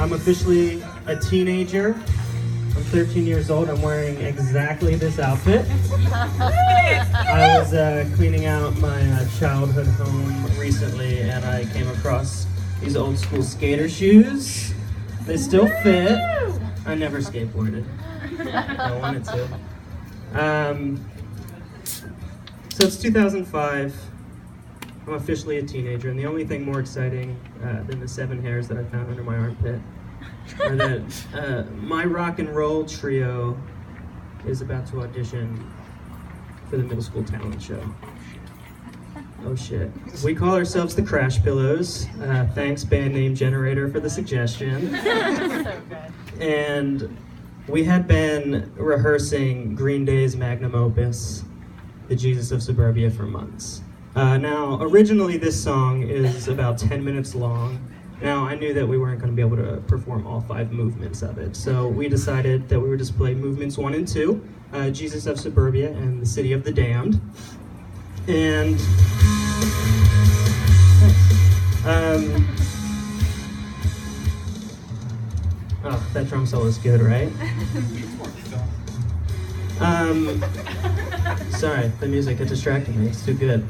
I'm officially a teenager. I'm 13 years old. I'm wearing exactly this outfit. I was cleaning out my childhood home recently, and I came across these old school skater shoes. They still fit. I never skateboarded. I wanted to. So it's 2005. I'm officially a teenager, and the only thing more exciting than the 7 hairs that I found under my armpit are that my rock and roll trio is about to audition for the middle school talent show. Oh shit. We call ourselves the Crash Pillows. Thanks, band name generator, for the suggestion. So good. And we had been rehearsing Green Day's magnum opus, The Jesus of Suburbia, for months. Now, originally this song is about 10 minutes long. Now, I knew that we weren't going to be able to perform all 5 movements of it, so we decided that we would just play movements 1 and 2, Jesus of Suburbia and the City of the Damned. And oh, that drum solo is good, right? Sorry, the music, it distracted me. It's too good.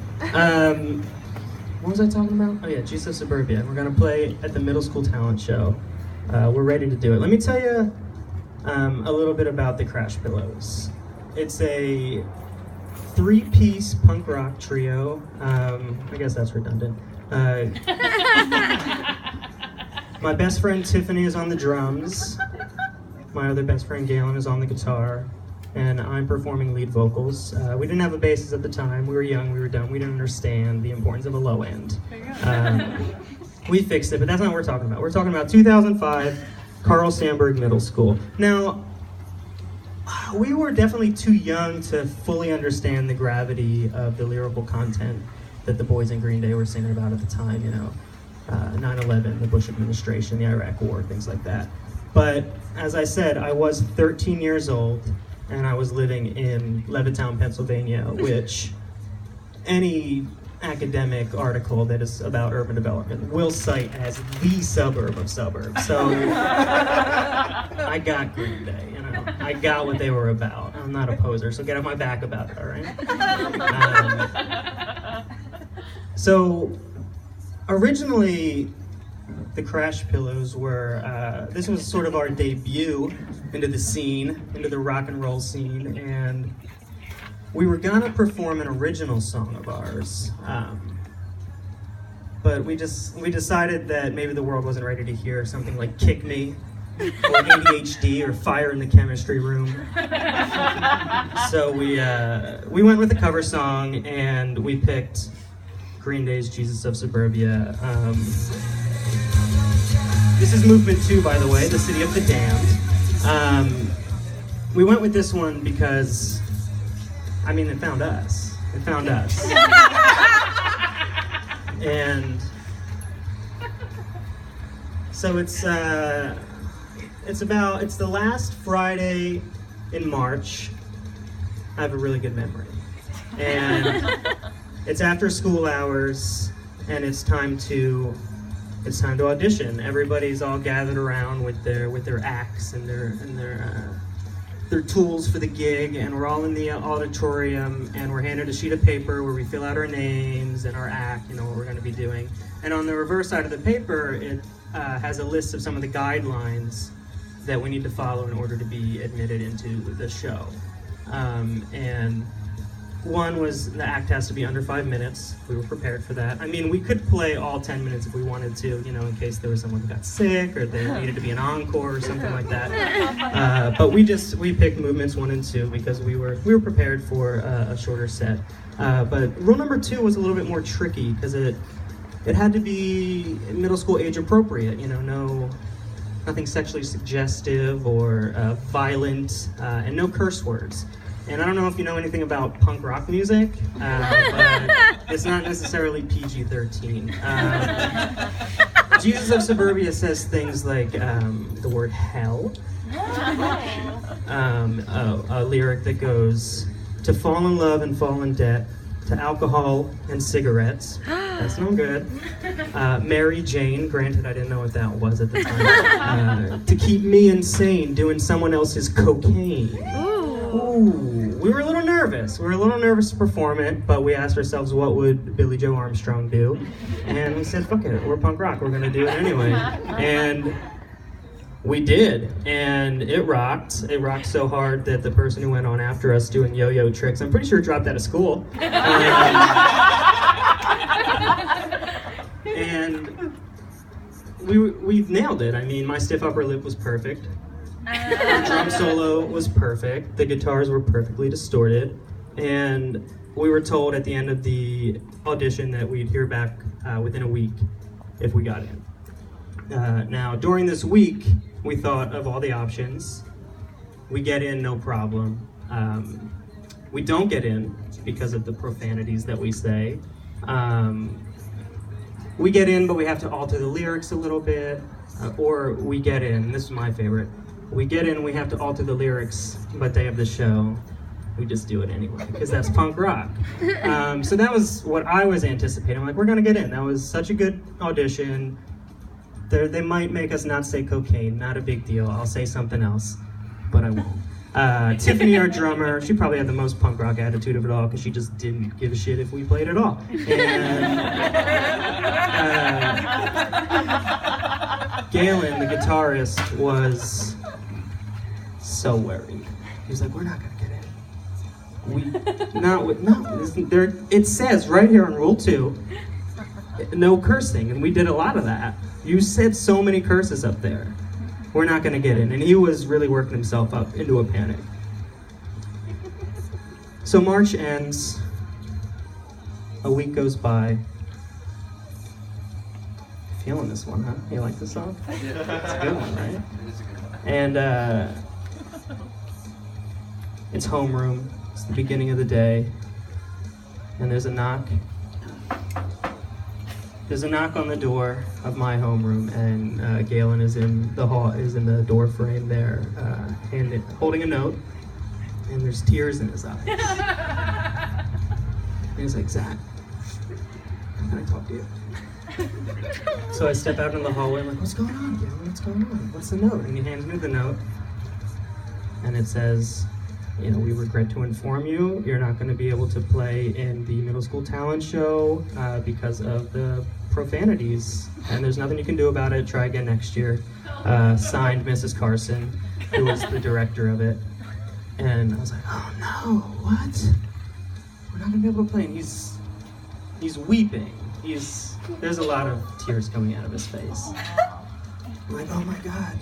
What was I talking about? Oh yeah, Jesus of Suburbia. We're gonna play at the middle school talent show. We're ready to do it. Let me tell you a little bit about the Crash Pillows. It's a 3-piece punk rock trio. I guess that's redundant. My best friend Tiffany is on the drums. My other best friend Galen is on the guitar. And I'm performing lead vocals. We didn't have a bassist at the time. We were young, we were dumb, we didn't understand the importance of a low end. We fixed it, but that's not what we're talking about. We're talking about 2005, Carl Sandburg Middle School. Now, we were definitely too young to fully understand the gravity of the lyrical content that the boys in Green Day were singing about at the time, you know, 9/11, the Bush administration, the Iraq War, things like that. But as I said, I was 13 years old, and I was living in Levittown, Pennsylvania, which any academic article that is about urban development will cite as the suburb of suburbs. So I got Green Day, you know. I got what they were about. I'm not a poser, so get off my back about it, all right? So originally, the Crash Pillows were, this was sort of our debut into the scene, into the rock and roll scene, and we were gonna perform an original song of ours, but we decided that maybe the world wasn't ready to hear something like Kick Me, or ADHD, or Fire in the Chemistry Room. So we went with a cover song, and we picked Green Day's Jesus of Suburbia. This is movement 2, by the way, the City of the Damned. We went with this one because, I mean, it found us. It found us. And so it's the last Friday in March. I have a really good memory. And it's after school hours, and it's time to audition. Everybody's all gathered around with their acts and their tools for the gig, and we're all in the auditorium, and we're handed a sheet of paper where we fill out our names and our act, you know, what we're going to be doing. And on the reverse side of the paper, it has a list of some of the guidelines that we need to follow in order to be admitted into the show. And one was the act has to be under 5 minutes. We were prepared for that. I mean, we could play all 10 minutes if we wanted to, you know, in case there was someone who got sick or there needed to be an encore or something like that. But we picked movements 1 and 2 because we were prepared for a shorter set. But rule number 2 was a little bit more tricky because it had to be middle school age appropriate. You know, nothing sexually suggestive or violent, and no curse words. And I don't know if you know anything about punk rock music, but it's not necessarily PG-13. Jesus of Suburbia says things like the word hell, a lyric that goes, to fall in love and fall in debt, to alcohol and cigarettes, That's no good. Mary Jane, granted I didn't know what that was at the time. To keep me insane, doing someone else's cocaine. Ooh. We were a little nervous. We were a little nervous to perform it, but we asked ourselves, what would Billy Joe Armstrong do? And we said, fuck it, we're punk rock, we're gonna do it anyway. And we did, and it rocked. It rocked so hard that the person who went on after us doing yo-yo tricks, I'm pretty sure dropped out of school. And we nailed it. I mean, my stiff upper lip was perfect. The drum solo was perfect. The guitars were perfectly distorted. And we were told at the end of the audition that we'd hear back within a week if we got in. Now, during this week, we thought of all the options. We get in, no problem. We don't get in because of the profanities that we say. We get in, but we have to alter the lyrics a little bit. Or we get in, this is my favorite. We get in, we have to alter the lyrics, but day of the show, we just do it anyway, because that's punk rock. So that was what I was anticipating. I'm like, we're gonna get in. That was such a good audition. They might make us not say cocaine, not a big deal. I'll say something else, but I won't. Tiffany, our drummer, she probably had the most punk rock attitude of it all because she just didn't give a shit if we played at all. And Galen, the guitarist, was so worried. He was like, we're not gonna get in. It says right here on Rule 2, no cursing, and we did a lot of that. You said so many curses up there. We're not gonna get in. And he was really working himself up into a panic. So March ends, a week goes by. Feeling this one, huh? You like this song? Yeah. It's a good one, right? And it's homeroom. It's the beginning of the day. And there's a knock. There's a knock on the door of my homeroom, and Galen is in the the door frame there, holding a note, and there's tears in his eyes. And he's like, Zach, can I talk to you? So I step out in the hallway, I'm like, what's going on, Galen? What's going on? What's the note? And he hands me the note, and it says, you know, we regret to inform you, you're not going to be able to play in the middle school talent show because of the profanities, and there's nothing you can do about it. Try again next year. Signed, Mrs. Carson, who was the director of it. And I was like, oh no, what? We're not going to be able to play. And he's weeping. There's a lot of tears coming out of his face. I'm like, oh my God.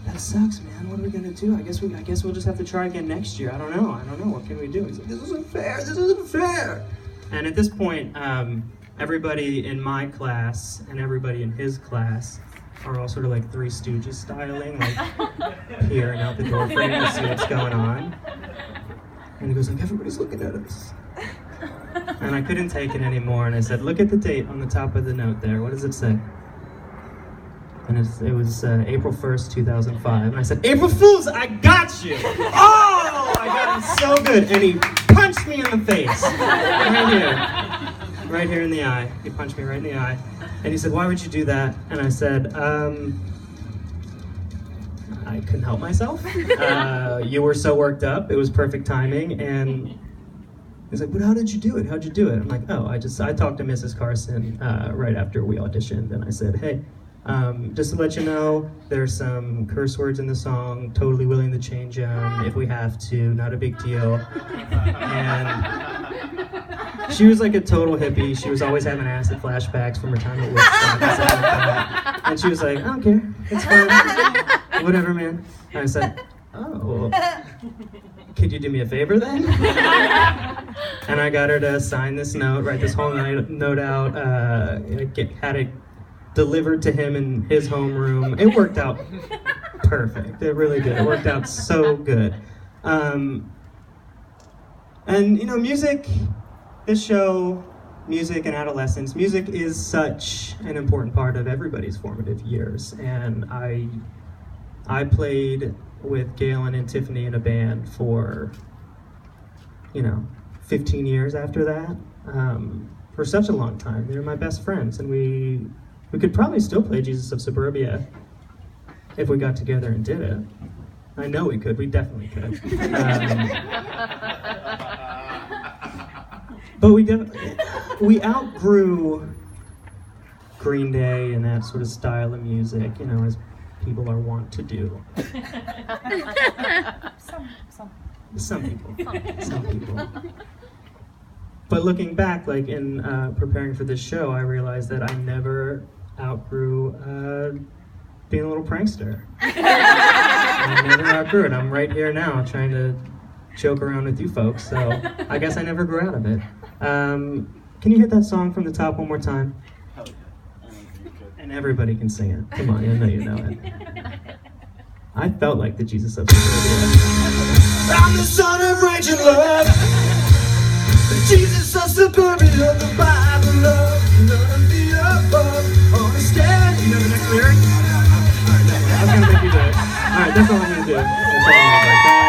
That sucks, man. What are we gonna do? I guess we'll just have to try again next year. I don't know. What can we do? He's like, this isn't fair. And at this point, everybody in my class and everybody in his class are all sort of like Three Stooges styling, like peering out the door frame to see what's going on. And he goes like, everybody's looking at us. And I couldn't take it anymore, and I said, look at the date on the top of the note there. What does it say? And it was April 1st, 2005. And I said, April Fools, I got you! Oh, I got him so good. And he punched me in the face. Right here in the eye. He punched me right in the eye. And he said, why would you do that? And I said, I couldn't help myself. You were so worked up. It was perfect timing. And he's like, but how did you do it? How'd you do it? I'm like, oh, I talked to Mrs. Carson right after we auditioned. And I said, hey, just to let you know, there's some curse words in the song, totally willing to change them if we have to, not a big deal. And she was like a total hippie. She was always having acid flashbacks from her time at Woodstock and stuff like that. And she was like, I don't care, it's fine, whatever, man. And I said, oh, could you do me a favor then? And I got her to sign this note, write this whole note out, had it delivered to him in his homeroom. It worked out perfect. It really did. It worked out so good. And you know, music, this show, music and adolescence, music is such an important part of everybody's formative years. And I played with Galen and Tiffany in a band for, 15 years after that. for such a long time. They were my best friends, and we could probably still play Jesus of Suburbia if we got together and did it. I know we could. We definitely could. But we outgrew Green Day and that sort of style of music, you know, as people are wont to do. Some people. But looking back, like in preparing for this show, I realized that I never outgrew being a little prankster. I never outgrew it. I'm right here now trying to joke around with you folks, so I guess I never grew out of it. Can you hit that song from the top one more time? Hell yeah. And everybody can sing it. Come on, I know you know it. I felt like the Jesus of Suburbia. I'm the son of rage and love, the Jesus of Suburbia, the Bible love, none of the above. Understand? You know the next lyric? I was gonna make you do it. Alright, that's all I'm gonna do. That's all I'm gonna do.